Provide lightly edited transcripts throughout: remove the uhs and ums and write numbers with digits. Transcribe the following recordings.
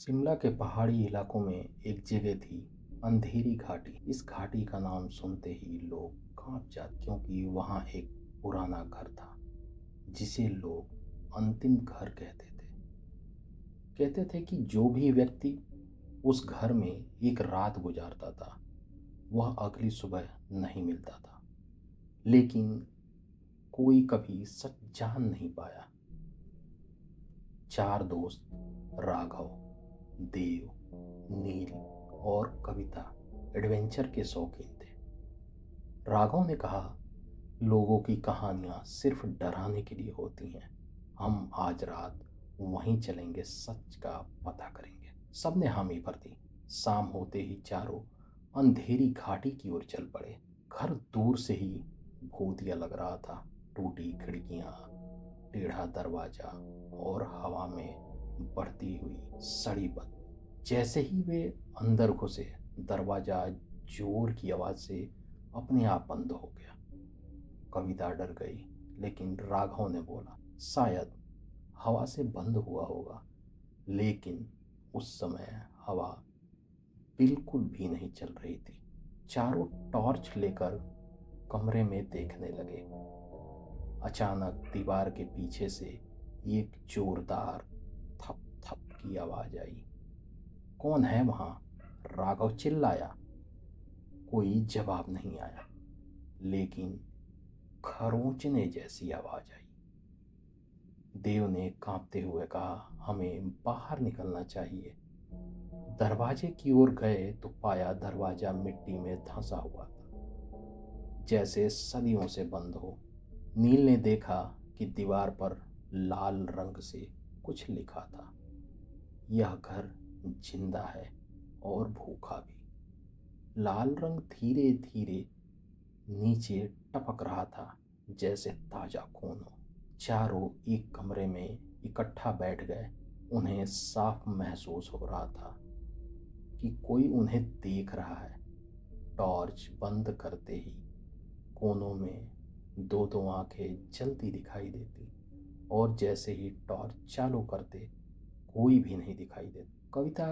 शिमला के पहाड़ी इलाकों में एक जगह थी, अंधेरी घाटी। इस घाटी का नाम सुनते ही लोग कांप जाते, क्योंकि वहाँ एक पुराना घर था जिसे लोग अंतिम घर कहते थे। कहते थे कि जो भी व्यक्ति उस घर में एक रात गुजारता था वह अगली सुबह नहीं मिलता था। लेकिन कोई कभी सच जान नहीं पाया। चार दोस्त, राघव, देव, नील और कविता एडवेंचर के शौकीन थे। राघव ने कहा, लोगों की कहानियां सिर्फ डराने के लिए होती हैं। हम आज रात वहीं चलेंगे, सच का पता करेंगे। सबने हामी भर दी। शाम होते ही चारों अंधेरी घाटी की ओर चल पड़े। घर दूर से ही भूतिया लग रहा था। टूटी खिड़कियां, टेढ़ा दरवाजा और हवा में बढ़ती हुई सड़ी बदबू। जैसे ही वे अंदर घुसे, दरवाजा जोर की आवाज से अपने आप बंद हो गया। कविता डर गई, लेकिन राघव ने बोला, शायद हवा से बंद हुआ होगा। लेकिन उस समय हवा बिल्कुल भी नहीं चल रही थी। चारों टॉर्च लेकर कमरे में देखने लगे। अचानक दीवार के पीछे से एक जोरदार थप थप की आवाज आई। कौन है वहां? राघव चिल्लाया। कोई जवाब नहीं आया, लेकिन खरोंचने जैसी आवाज आई। देव ने कांपते हुए कहा, हमें बाहर निकलना चाहिए। दरवाजे की ओर गए तो पाया दरवाजा मिट्टी में धंसा हुआ था, जैसे सदियों से बंद हो। नील ने देखा कि दीवार पर लाल रंग से कुछ लिखा था, यह घर जिंदा है और भूखा भी। लाल रंग धीरे धीरे नीचे टपक रहा था, जैसे ताजा खून हो। चारों एक कमरे में इकट्ठा बैठ गए। उन्हें साफ महसूस हो रहा था कि कोई उन्हें देख रहा है। टॉर्च बंद करते ही कोनों में दो दो आंखें जलती दिखाई देती, और जैसे ही टॉर्च चालू करते कोई भी नहीं दिखाई देता। कविता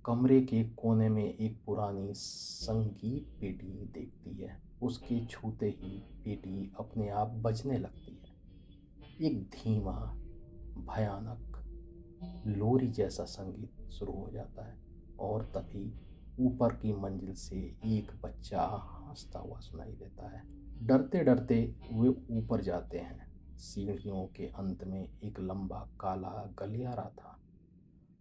कमरे के कोने में एक पुरानी संगीत पेटी देखती है। उसके छूते ही पेटी अपने आप बजने लगती है। एक धीमा, भयानक लोरी जैसा संगीत शुरू हो जाता है, और तभी ऊपर की मंजिल से एक बच्चा हंसता हुआ सुनाई देता है। डरते डरते वे ऊपर जाते हैं। सीढ़ियों के अंत में एक लंबा काला गलियारा था।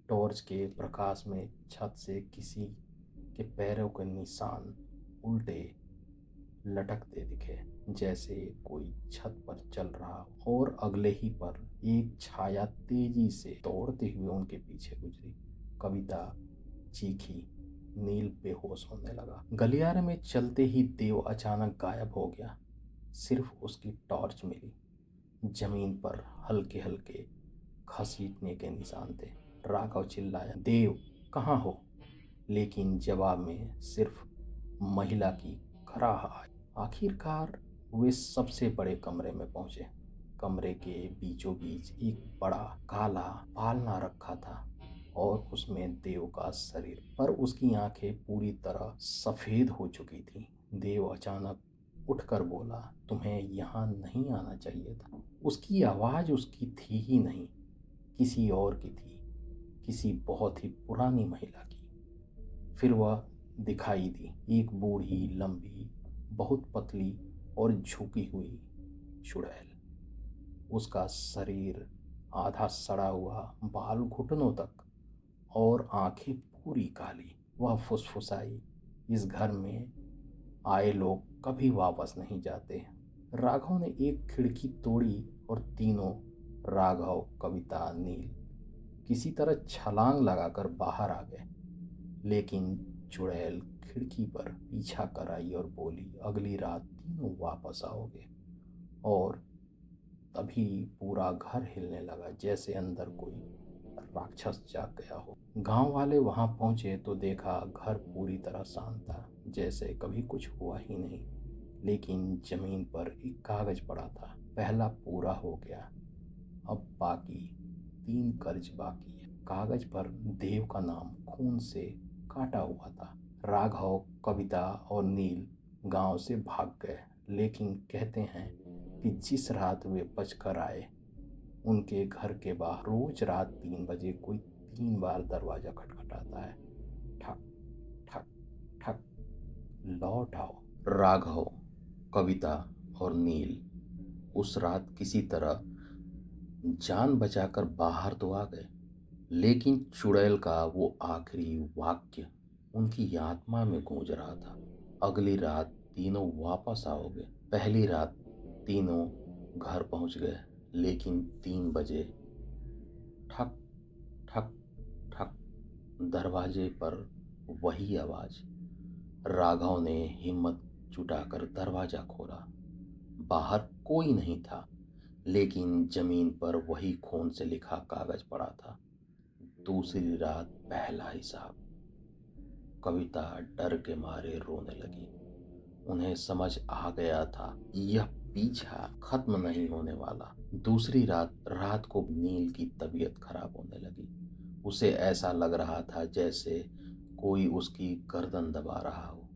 टॉर्च के प्रकाश में छत से किसी के पैरों के निशान उल्टे लटकते दिखे, जैसे कोई छत पर चल रहा हो। और अगले ही पर एक छाया तेजी से दौड़ते हुए उनके पीछे गुजरी। कविता चीखी। नील बेहोश होने लगा। गलियारे में चलते ही देव अचानक गायब हो गया। सिर्फ उसकी टॉर्च मिली। जमीन पर हल्के हल्के घसीटने के निशान थे। राघव चिल्लाया, देव कहाँ हो? लेकिन जवाब में सिर्फ महिला की कराह आई। आखिरकार वे सबसे बड़े कमरे में पहुंचे। कमरे के बीचों बीच एक बड़ा काला पालना रखा था, और उसमें देव का शरीर, पर उसकी आंखें पूरी तरह सफेद हो चुकी थी। देव अचानक उठकर बोला, तुम्हें यहाँ नहीं आना चाहिए था। उसकी आवाज उसकी थी ही नहीं, किसी और की थी, किसी बहुत ही पुरानी महिला की। फिर वह दिखाई दी, एक बूढ़ी, लंबी, बहुत पतली और झुकी हुई चुड़ैल। उसका शरीर आधा सड़ा हुआ, बाल घुटनों तक, और आंखें पूरी काली। वह फुसफुसाई, इस घर में आए लोग कभी वापस नहीं जाते। राघव ने एक खिड़की तोड़ी और तीनों, राघव, कविता, नील, किसी तरह छलांग लगाकर बाहर आ गए। लेकिन चुड़ैल खिड़की पर पीछा कर आई और बोली, अगली रात तीनों वापस आओगे। और तभी पूरा घर हिलने लगा, जैसे अंदर कोई राक्षस जाग गया हो। गांव वाले वहां पहुंचे तो देखा घर पूरी तरह शांत था, जैसे कभी कुछ हुआ ही नहीं। लेकिन जमीन पर एक कागज पड़ा था, पहला पूरा हो गया, अब बाकी 3 कर्ज बाकी है। कागज पर देव का नाम खून से काटा हुआ था। राघव, कविता और नील गांव से भाग गए, लेकिन कहते हैं कि जिस रात वे बचकर आए, उनके घर के बाहर रोज रात 3 बजे कोई 3 बार दरवाजा खटखटाता है। ठक ठक ठक, लौट आओ। राघव, कविता और नील उस रात किसी तरह जान बचाकर बाहर तो आ गए, लेकिन चुड़ैल का वो आखिरी वाक्य उनकी आत्मा में गूंज रहा था। अगली रात तीनों वापस आओगे। पहली रात तीनों घर पहुंच गए, लेकिन 3 बजे ठक ठक ठक, दरवाजे पर वही आवाज। राघव ने हिम्मत जुटाकर दरवाजा खोला। बाहर कोई नहीं था, लेकिन जमीन पर वही खून से लिखा कागज पड़ा था। दूसरी रात पहला हिसाब। कविता डर के मारे रोने लगी। उन्हें समझ आ गया था यह पीछा खत्म नहीं होने वाला। दूसरी रात को नील की तबीयत खराब होने लगी। उसे ऐसा लग रहा था जैसे कोई उसकी गर्दन दबा रहा हो।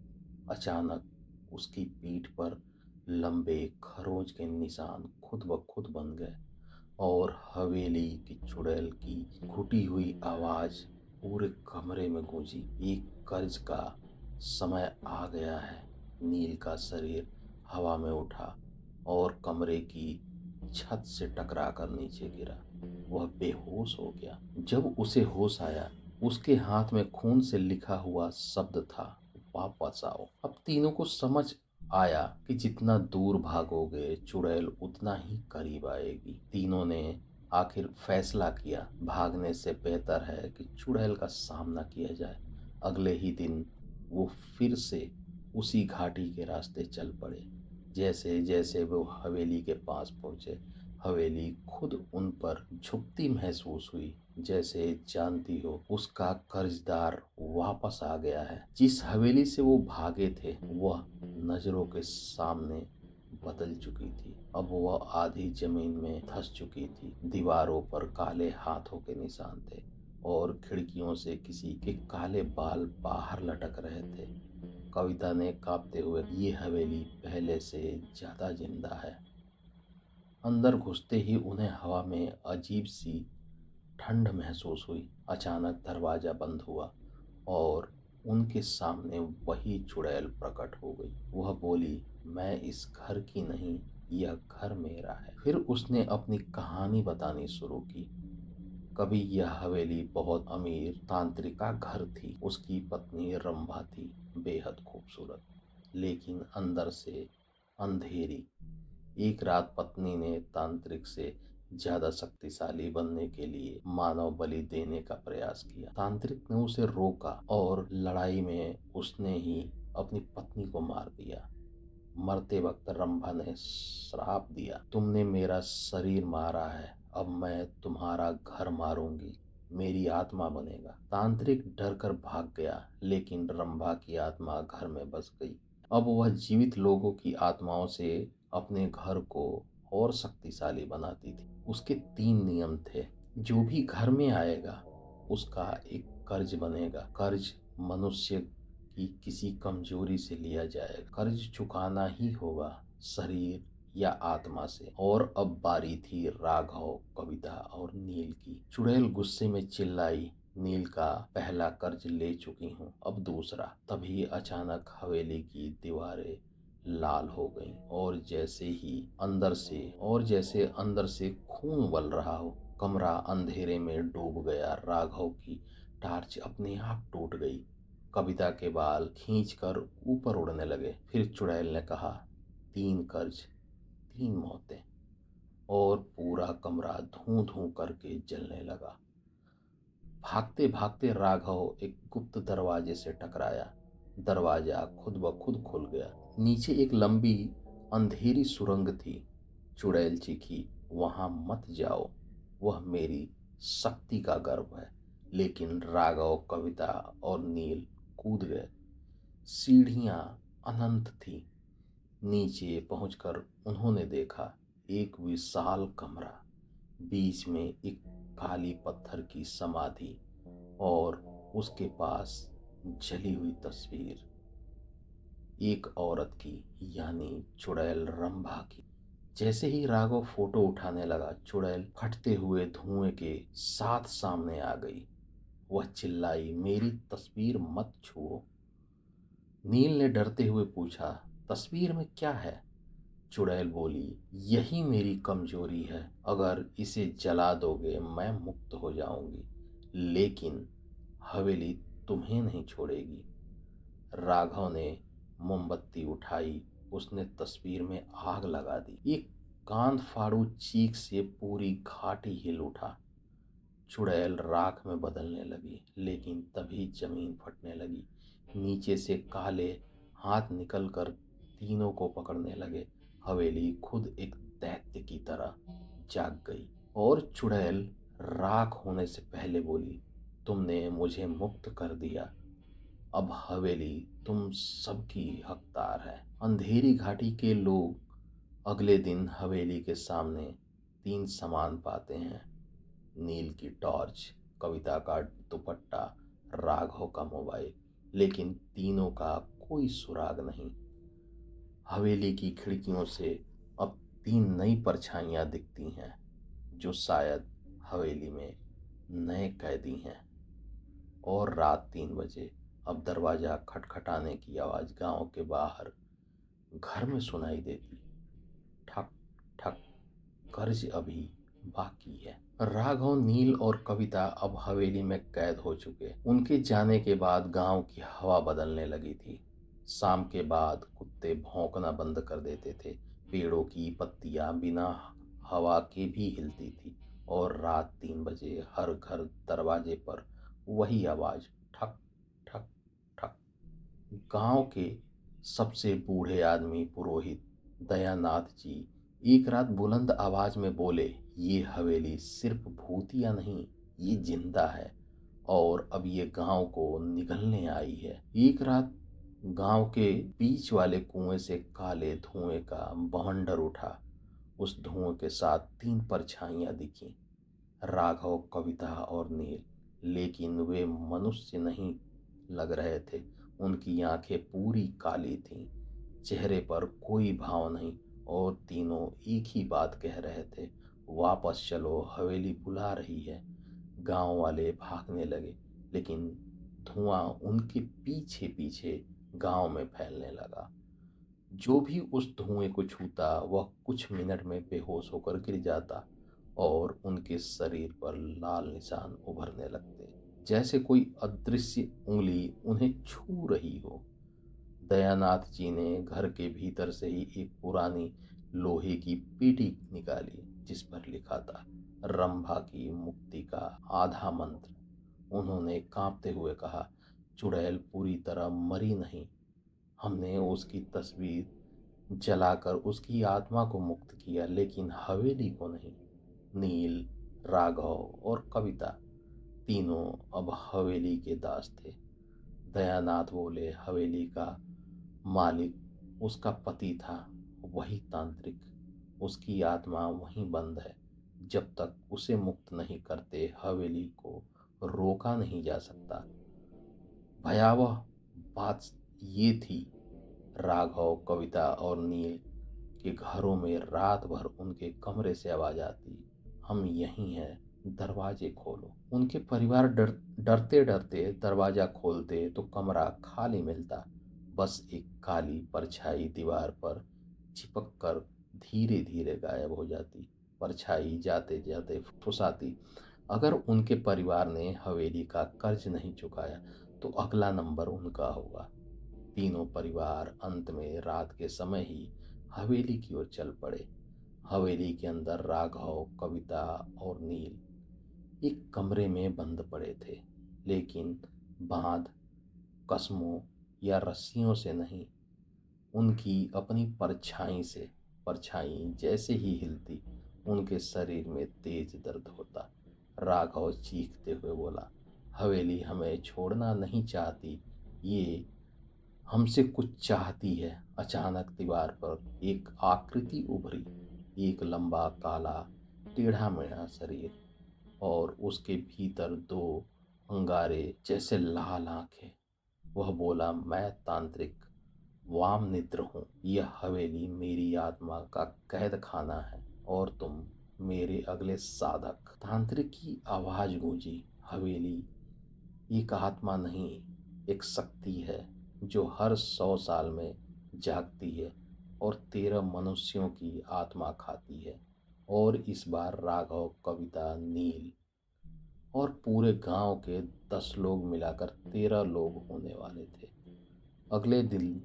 अचानक उसकी पीठ पर लंबे खरोंच के निशान खुद ब खुद बन गए और हवेली की चुड़ैल की घुटी हुई आवाज पूरे कमरे में गूंजी। एक कर्ज का समय आ गया है। नील का शरीर हवा में उठा और कमरे की छत से टकराकर नीचे गिरा। वह बेहोश हो गया। जब उसे होश आया, उसके हाथ में खून से लिखा हुआ शब्द था, वापस आओ। अब तीनों को समझ आया कि जितना दूर भागोगे चुड़ैल उतना ही करीब आएगी। तीनों ने आखिर फैसला किया, भागने से बेहतर है कि चुड़ैल का सामना किया जाए। अगले ही दिन वो फिर से उसी घाटी के रास्ते चल पड़े। जैसे जैसे वो हवेली के पास पहुंचे, हवेली खुद उन पर झुकती महसूस हुई, जैसे जानती हो उसका कर्जदार वापस आ गया है। जिस हवेली से वो भागे थे वह नजरों के सामने बदल चुकी थी। अब वह आधी जमीन में धंस चुकी थी। दीवारों पर काले हाथों के निशान थे और खिड़कियों से किसी के काले बाल बाहर लटक रहे थे। कविता ने कांपते हुए, ये हवेली पहले से ज्यादा जिंदा है। अंदर घुसते ही उन्हें हवा में अजीब सी ठंड महसूस हुई। अचानक दरवाजा बंद हुआ और उनके सामने वही चुड़ैल प्रकट हो गई। वह बोली, मैं इस घर की नहीं, यह घर मेरा है। फिर उसने अपनी कहानी बतानी शुरू की। कभी यह हवेली बहुत अमीर तांत्रिक का घर थी। उसकी पत्नी रंभा थी, बेहद खूबसूरत, लेकिन अंदर से अंधेरी। एक रात पत्नी ने तांत्रिक से ज्यादा शक्तिशाली बनने के लिए मानव बलि देने का प्रयास किया। तांत्रिक ने उसे रोका और लड़ाई में उसने ही अपनी पत्नी को मार दिया। मरते वक्त रंभा ने श्राप दिया, तुमने मेरा शरीर मारा है, अब मैं तुम्हारा घर मारूंगी, मेरी आत्मा बनेगा। तांत्रिक डर कर भाग गया, लेकिन रंभा की आत्मा घर में बस गई। अब वह जीवित लोगों की आत्माओं से अपने घर को और शक्तिशाली बनाती थी। उसके 3 नियम थे। जो भी घर में आएगा उसका एक कर्ज बनेगा। कर्ज मनुष्य की किसी कमजोरी से लिया जाएगा। कर्ज चुकाना ही होगा, शरीर या आत्मा से। और अब बारी थी राघव, कविता और नील की। चुड़ैल गुस्से में चिल्लाई, नील का पहला कर्ज ले चुकी हूँ, अब दूसरा। तभी अचानक हवेली की दीवारें लाल हो गईं और जैसे अंदर से खून उबल रहा हो। कमरा अंधेरे में डूब गया। राघव की टार्च अपने आप टूट गई। कविता के बाल खींचकर ऊपर उड़ने लगे। फिर चुड़ैल ने कहा, 3 कर्ज, 3 मौतें। और पूरा कमरा धूं धूं करके जलने लगा। भागते भागते राघव एक गुप्त दरवाजे से टकराया। दरवाजा खुद ब खुद खुल गया। नीचे एक लंबी अंधेरी सुरंग थी। चुड़ैल चीखी, वहां मत जाओ, वह मेरी शक्ति का गर्व है। लेकिन राघव, कविता और नील कूद गए। सीढ़ियां अनंत थी। नीचे पहुंचकर उन्होंने देखा एक विशाल कमरा बीच में एक काली पत्थर की समाधि और उसके पास जली हुई तस्वीर एक औरत की, यानी चुड़ैल रंभा की। जैसे ही राघव फोटो उठाने लगा, चुड़ैल फटते हुए धुएं के साथ सामने आ गई। वह चिल्लाई, मेरी तस्वीर मत छुओ। नील ने डरते हुए पूछा, तस्वीर में क्या है? चुड़ैल बोली, यही मेरी कमजोरी है। अगर इसे जला दोगे मैं मुक्त हो जाऊंगी, लेकिन हवेली तुम्हें नहीं छोड़ेगी। राघव ने मोमबत्ती उठाई, उसने तस्वीर में आग लगा दी। एक कान फाड़ू चीख से पूरी घाटी हिल उठा। चुड़ैल राख में बदलने लगी, लेकिन तभी जमीन फटने लगी। नीचे से काले हाथ निकलकर तीनों को पकड़ने लगे। हवेली खुद एक दैत्य की तरह जाग गई और चुड़ैल राख होने से पहले बोली, तुमने मुझे मुक्त कर दिया, अब हवेली तुम सबकी हकदार है। अंधेरी घाटी के लोग अगले दिन हवेली के सामने तीन सामान पाते हैं, नील की टॉर्च, कविता का दुपट्टा, राघव का मोबाइल, लेकिन तीनों का कोई सुराग नहीं। हवेली की खिड़कियों से अब तीन नई परछाइयां दिखती हैं, जो शायद हवेली में नए कैदी हैं। और रात 3 बजे अब दरवाजा खटखटाने की आवाज गांव के बाहर घर में सुनाई देती। ठक ठक, कर्ज अभी बाकी है। राघव, नील और कविता अब हवेली में कैद हो चुके। उनके जाने के बाद गांव की हवा बदलने लगी थी। शाम के बाद कुत्ते भौंकना बंद कर देते थे, पेड़ों की पत्तियां बिना हवा के भी हिलती थी, और रात 3 बजे हर घर दरवाजे पर वही आवाज, ठक ठक ठक। गांव के सबसे बूढ़े आदमी पुरोहित दयानाथ जी एक रात बुलंद आवाज में बोले, ये हवेली सिर्फ भूतिया नहीं, ये जिंदा है, और अब ये गांव को निगलने आई है। एक रात गांव के बीच वाले कुएं से काले धुएं का बवंडर उठा। उस धुएं के साथ तीन परछाइयां दिखी, राघव, कविता और नील, लेकिन वे मनुष्य नहीं लग रहे थे। उनकी आंखें पूरी काली थीं, चेहरे पर कोई भाव नहीं, और तीनों एक ही बात कह रहे थे, वापस चलो, हवेली बुला रही है। गांव वाले भागने लगे, लेकिन धुआं उनके पीछे पीछे गांव में फैलने लगा। जो भी उस धुएं को छूता वह कुछ मिनट में बेहोश होकर गिर जाता, और उनके शरीर पर लाल निशान उभरने लगते, जैसे कोई अदृश्य उंगली उन्हें छू रही हो। दयानाथ जी ने घर के भीतर से ही एक पुरानी लोहे की पेटी निकाली, जिस पर लिखा था, रंभा की मुक्ति का आधा मंत्र। उन्होंने कांपते हुए कहा, चुड़ैल पूरी तरह मरी नहीं, हमने उसकी तस्वीर जलाकर उसकी आत्मा को मुक्त किया, लेकिन हवेली को नहीं। नील, राघव और कविता तीनों अब हवेली के दास थे। दयानाथ बोले, हवेली का मालिक उसका पति था, वही तांत्रिक, उसकी आत्मा वहीं बंद है। जब तक उसे मुक्त नहीं करते हवेली को रोका नहीं जा सकता। भयावह बात ये थी, राघव, कविता और नील के घरों में रात भर उनके कमरे से आवाज आती, हम यहीं हैं, दरवाजे खोलो। उनके परिवार डरते डरते दरवाजा खोलते तो कमरा खाली मिलता, बस एक काली परछाई दीवार पर चिपक कर धीरे धीरे गायब हो जाती। परछाई जाते जाते फुसाती, अगर उनके परिवार ने हवेली का कर्ज नहीं चुकाया तो अगला नंबर उनका होगा। तीनों परिवार अंत में रात के समय ही हवेली की ओर चल पड़े। हवेली के अंदर राघव, कविता और नील एक कमरे में बंद पड़े थे, लेकिन बांध, कसमों या रस्सियों से नहीं, उनकी अपनी परछाई से। परछाई जैसे ही हिलती उनके शरीर में तेज दर्द होता। राघव चीखते हुए बोला, हवेली हमें छोड़ना नहीं चाहती, ये हमसे कुछ चाहती है। अचानक दीवार पर एक आकृति उभरी, एक लंबा काला टेढ़ा मेढ़ा शरीर और उसके भीतर दो अंगारे जैसे लाल आंखें। वह बोला, मैं तांत्रिक वाम निद्र हूँ। यह हवेली मेरी आत्मा का कैद खाना है और तुम मेरे अगले साधक। तांत्रिक की आवाज गूंजी, हवेली एक आत्मा नहीं, एक शक्ति है जो हर 100 साल में जागती है और 13 मनुष्यों की आत्मा खाती है। और इस बार राघव, कविता, नील और पूरे गांव के 10 लोग मिलाकर 13 लोग होने वाले थे। अगले दिन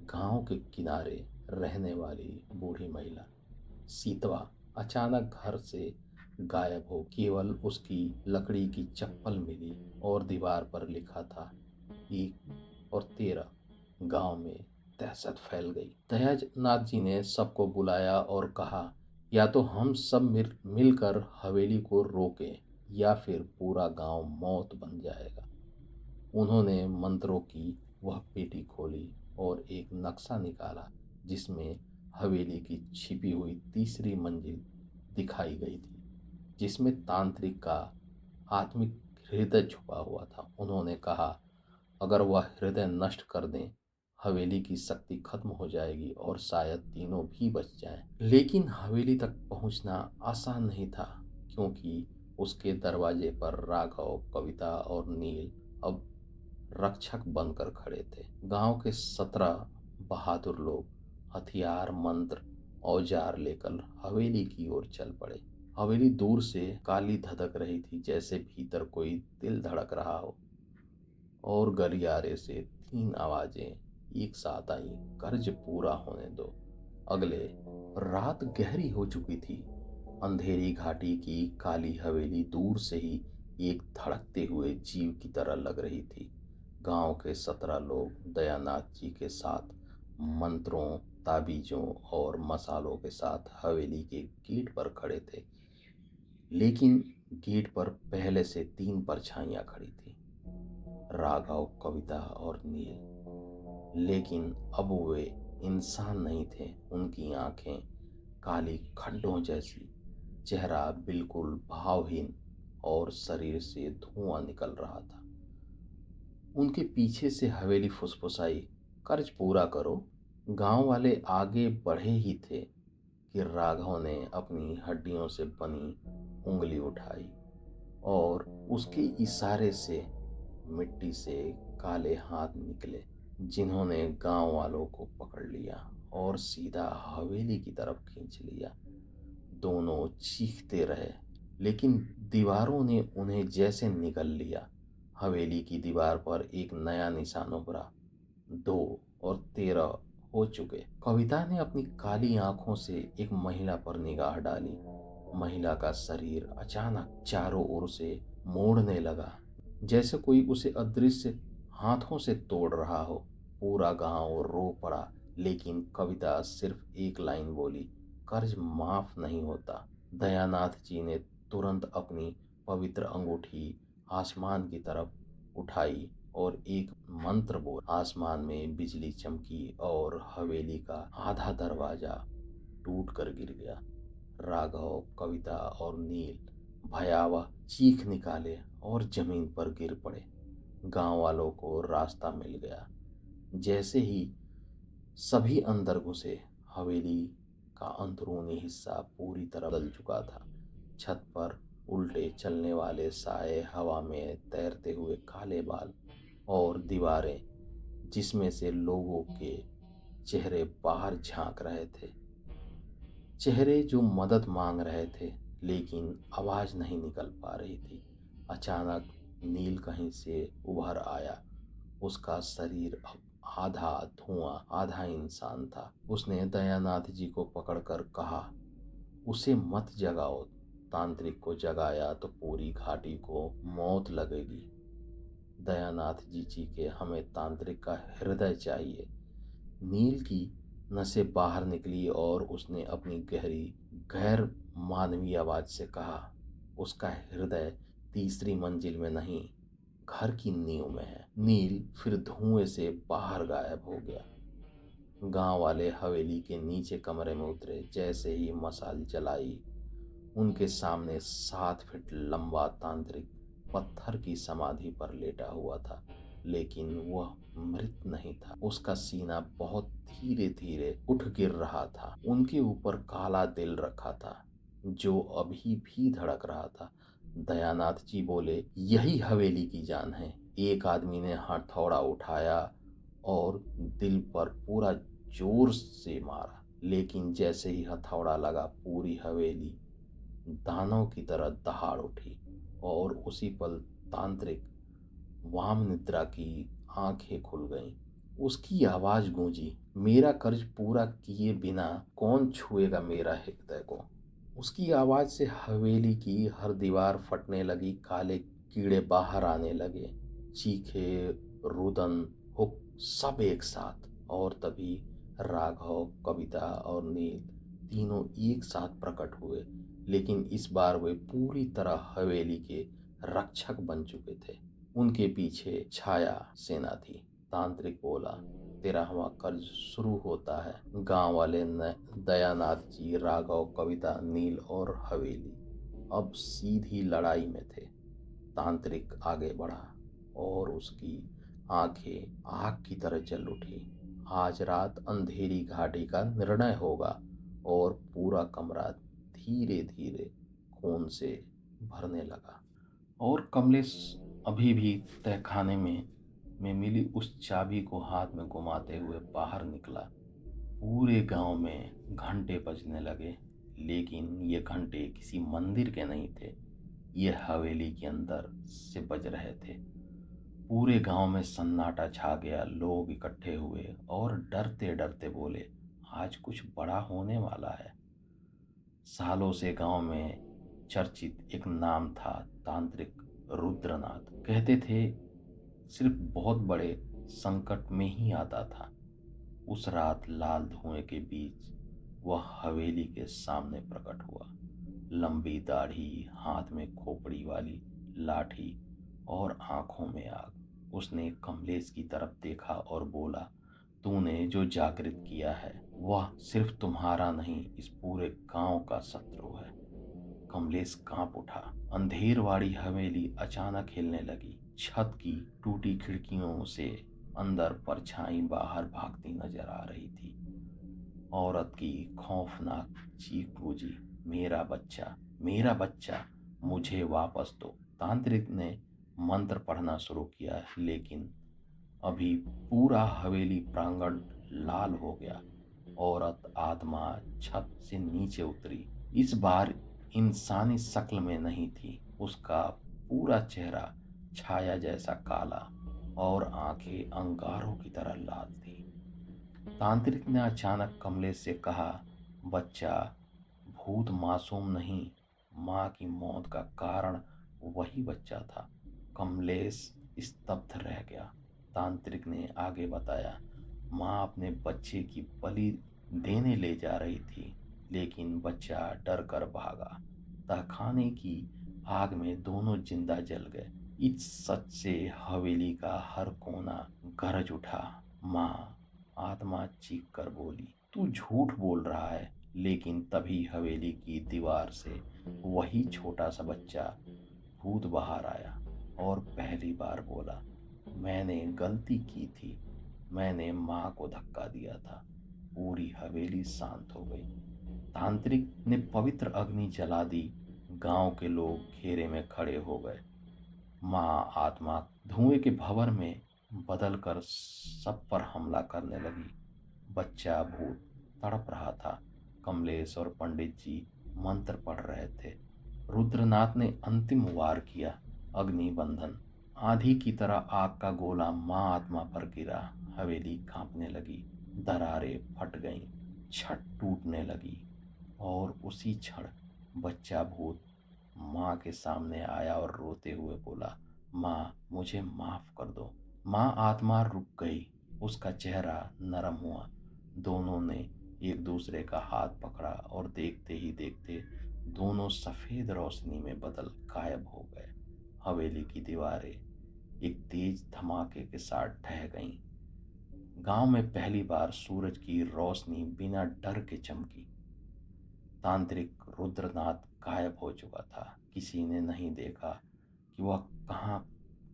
गांव के किनारे रहने वाली बूढ़ी महिला सीतवा अचानक घर से गायब हो। केवल उसकी लकड़ी की चप्पल मिली और दीवार पर लिखा था 1 और 13। गांव में दहशत फैल गई। दयानाथ जी ने सबको बुलाया और कहा, या तो हम सब मिलकर हवेली को रोकें या फिर पूरा गांव मौत बन जाएगा। उन्होंने मंत्रों की वह पेटी खोली और एक नक्शा निकाला जिसमें हवेली की छिपी हुई तीसरी मंजिल दिखाई गई थी, जिसमें तांत्रिक का आत्मिक हृदय छुपा हुआ था। उन्होंने कहा, अगर वह हृदय नष्ट कर दें, हवेली की शक्ति खत्म हो जाएगी और शायद तीनों भी बच जाएं। लेकिन हवेली तक पहुंचना आसान नहीं था, क्योंकि उसके दरवाजे पर राघव, कविता और नील अब रक्षक बनकर खड़े थे। गांव के 17 बहादुर लोग हथियार, मंत्र, औजार लेकर हवेली की ओर चल पड़े। हवेली दूर से काली धधक रही थी, जैसे भीतर कोई दिल धड़क रहा हो। और गलियारे से 3 आवाजें एक साथ आई, कर्ज पूरा होने दो। अगले रात गहरी हो चुकी थी। अंधेरी घाटी की काली हवेली दूर से ही एक धड़कते हुए जीव की तरह लग रही थी। गांव के 17 लोग दयानाथ जी के साथ मंत्रों, ताबीजों और मसालों के साथ हवेली के गेट पर खड़े थे। लेकिन गेट पर पहले से 3 परछाइयां खड़ी थी, राघव, कविता और नील। लेकिन अब वे इंसान नहीं थे। उनकी आंखें काली खड्डों जैसी, चेहरा बिल्कुल भावहीन और शरीर से धुआं निकल रहा था। उनके पीछे से हवेली फुसफुसाई, कर्ज पूरा करो। गांव वाले आगे बढ़े ही थे कि राघव ने अपनी हड्डियों से बनी उंगली उठाई और उसके इशारे से मिट्टी से काले हाथ निकले, जिन्होंने गांव वालों को पकड़ लिया और सीधा हवेली की तरफ खींच लिया। दोनों चीखते रहे, लेकिन दीवारों ने उन्हें जैसे निगल लिया। हवेली की दीवार पर एक नया निशान उभरा, 2 और 13 हो चुके। कविता ने अपनी काली आंखों से एक महिला पर निगाह डाली। महिला का शरीर अचानक चारों ओर से मोड़ने लगा, जैसे कोई उसे अदृश्य हाथों से तोड़ रहा हो। पूरा गांव रो पड़ा, लेकिन कविता सिर्फ एक लाइन बोली, कर्ज माफ नहीं होता। दयानाथ जी ने तुरंत अपनी पवित्र अंगूठी आसमान की तरफ उठाई और एक मंत्र बोल। आसमान में बिजली चमकी और हवेली का आधा दरवाजा टूट कर गिर गया। राघव, कविता और नील भयावह चीख निकाले और जमीन पर गिर पड़े। गांव वालों को रास्ता मिल गया। जैसे ही सभी अंदर घुसे, हवेली का अंदरूनी हिस्सा पूरी तरह बदल चुका था। छत पर उल्टे चलने वाले साए, हवा में तैरते हुए काले बाल और दीवारें जिसमें से लोगों के चेहरे बाहर झांक रहे थे। चेहरे जो मदद मांग रहे थे, लेकिन आवाज नहीं निकल पा रही थी। अचानक नील कहीं से उभर आया। उसका शरीर अब आधा धुआं आधा इंसान था। उसने दयानाथ जी को पकड़कर कहा, उसे मत जगाओ। तांत्रिक को जगाया तो पूरी घाटी को मौत लगेगी। दयानाथ जी के हमें तांत्रिक का हृदय चाहिए। नील की नसें बाहर निकली और उसने अपनी गहरी गैर मानवीय आवाज से कहा, उसका हृदय तीसरी मंजिल में नहीं, घर की नींव में है। नील फिर धुएं से बाहर गायब हो गया। गांव वाले हवेली के नीचे कमरे में उतरे। जैसे ही मशाल जलाई, उनके सामने 7 फीट लंबा तांत्रिक पत्थर की समाधि पर लेटा हुआ था, लेकिन वह मृत नहीं था। उसका सीना बहुत धीरे धीरे उठ गिर रहा था। उनके ऊपर काला दिल रखा था जो अभी भी धड़क रहा था। दयानाथ जी बोले, यही हवेली की जान है। एक आदमी ने हथौड़ा उठाया और दिल पर पूरा जोर से मारा, लेकिन जैसे ही हथौड़ा लगा पूरी हवेली दानव की तरह दहाड़ उठी और उसी पल तांत्रिक वाम निद्रा की आंखें खुल गईं। उसकी आवाज गूंजी, मेरा कर्ज पूरा किए बिना कौन छुएगा मेरा हृदय को। उसकी आवाज से हवेली की हर दीवार फटने लगी, काले कीड़े बाहर आने लगे, चीखे, रुदन, हुक सब एक साथ। और तभी राघव, कविता और नील तीनों एक साथ प्रकट हुए, लेकिन इस बार वे पूरी तरह हवेली के रक्षक बन चुके थे। उनके पीछे छाया सेना थी। तांत्रिक बोला, 13वां कर्ज शुरू होता है। गांव वाले दयानाथ जी, राघव, कविता, नील और हवेली अब सीधी लड़ाई में थे। तांत्रिक आगे बढ़ा और उसकी आंखें आग की तरह जल उठी। आज रात अंधेरी घाटी का निर्णय होगा। और पूरा कमरा धीरे धीरे खून से भरने लगा। और कमलेश अभी भी तहखाने में मिली उस चाबी को हाथ में घुमाते हुए बाहर निकला। पूरे गांव में घंटे बजने लगे, लेकिन ये घंटे किसी मंदिर के नहीं थे, ये हवेली के अंदर से बज रहे थे। पूरे गांव में सन्नाटा छा गया। लोग इकट्ठे हुए और डरते डरते बोले, आज कुछ बड़ा होने वाला है। सालों से गांव में चर्चित एक नाम था, तांत्रिक रुद्रनाथ। कहते थे सिर्फ बहुत बड़े संकट में ही आता था। उस रात लाल धुएं के बीच वह हवेली के सामने प्रकट हुआ। लंबी दाढ़ी, हाथ में खोपड़ी वाली लाठी और आंखों में आग। उसने कमलेश की तरफ देखा और बोला, तूने जो जागृत किया है वह सिर्फ तुम्हारा नहीं, इस पूरे गांव का शत्रु है। कमलेश कांप उठा। अंधेरवाड़ी हवेली अचानक हिलने लगी। छत की टूटी खिड़कियों से अंदर परछाई बाहर भागती नजर आ रही थी। औरत की खौफनाक चीख गूंजी, मेरा बच्चा, मेरा बच्चा, मुझे वापस दो। तांत्रिक ने मंत्र पढ़ना शुरू किया, लेकिन अभी पूरा हवेली प्रांगण लाल हो गया। औरत आत्मा छत से नीचे उतरी। इस बार इंसानी शक्ल में नहीं थी। उसका पूरा चेहरा छाया जैसा काला और आंखें अंगारों की तरह लाल थी। तांत्रिक ने अचानक कमलेश से कहा, बच्चा, भूत मासूम नहीं, माँ की मौत का कारण वही बच्चा था। कमलेश स्तब्ध रह गया। तांत्रिक ने आगे बताया, माँ अपने बच्चे की बलि देने ले जा रही थी, लेकिन बच्चा डर कर भागा। तहखाने की आग में दोनों जिंदा जल गए। इस सच से हवेली का हर कोना गरज उठा। माँ, आत्मा चीख कर बोली, तू झूठ बोल रहा है। लेकिन तभी हवेली की दीवार से वही छोटा सा बच्चा भूत बाहर आया और पहली बार बोला, मैंने गलती की थी, मैंने माँ को धक्का दिया था। पूरी हवेली शांत हो गई। तांत्रिक ने पवित्र अग्नि जला दी। गांव के लोग घेरे में खड़े हो गए। माँ आत्मा धुएं के भंवर में बदलकर सब पर हमला करने लगी। बच्चा भूत तड़प रहा था। कमलेश और पंडित जी मंत्र पढ़ रहे थे। रुद्रनाथ ने अंतिम वार किया। अग्नि बंधन आंधी की तरह आग का गोला माँ आत्मा पर गिरा। हवेली कांपने लगी, दरारें फट गईं, छत टूटने लगी और उसी क्षण बच्चा भूत माँ के सामने आया और रोते हुए बोला, माँ, मुझे माफ कर दो। माँ आत्मा रुक गई। उसका चेहरा नरम हुआ। दोनों ने एक दूसरे का हाथ पकड़ा और देखते ही देखते दोनों सफेद रोशनी में बदल गायब हो गए। हवेली की दीवारें एक तेज धमाके के साथ ढह गईं। गांव में पहली बार सूरज की रोशनी बिना डर के चमकी। तांत्रिक रुद्रनाथ गायब हो चुका था। किसी ने नहीं देखा कि वह कहाँ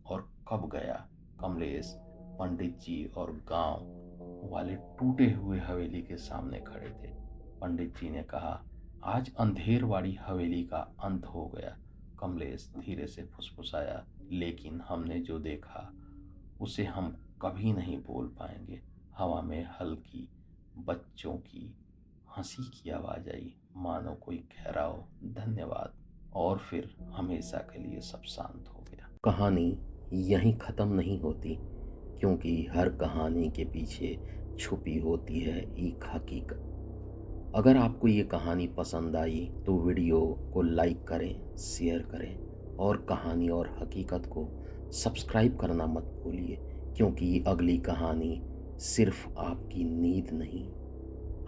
और कब गया। कमलेश, पंडित जी और गांव वाले टूटे हुए हवेली के सामने खड़े थे। पंडित जी ने कहा, आज अंधेरवाड़ी हवेली का अंत हो गया। कमलेश धीरे से फुसफुसाया, लेकिन हमने जो देखा उसे हम कभी नहीं बोल पाएंगे। हवा में हल्की बच्चों की हंसी की आवाज आई, मानो कोई कह रहा हो धन्यवाद। और फिर हमेशा के लिए सब शांत हो गया। कहानी यहीं ख़त्म नहीं होती, क्योंकि हर कहानी के पीछे छुपी होती है एक हकीकत। अगर आपको ये कहानी पसंद आई तो वीडियो को लाइक करें, शेयर करें और कहानी और हकीकत को सब्सक्राइब करना मत भूलिए, क्योंकि अगली कहानी सिर्फ आपकी नींद नहीं,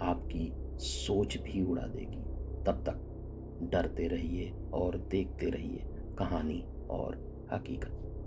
आपकी सोच भी उड़ा देगी। तब तक डरते रहिए और देखते रहिए कहानी और हकीकत।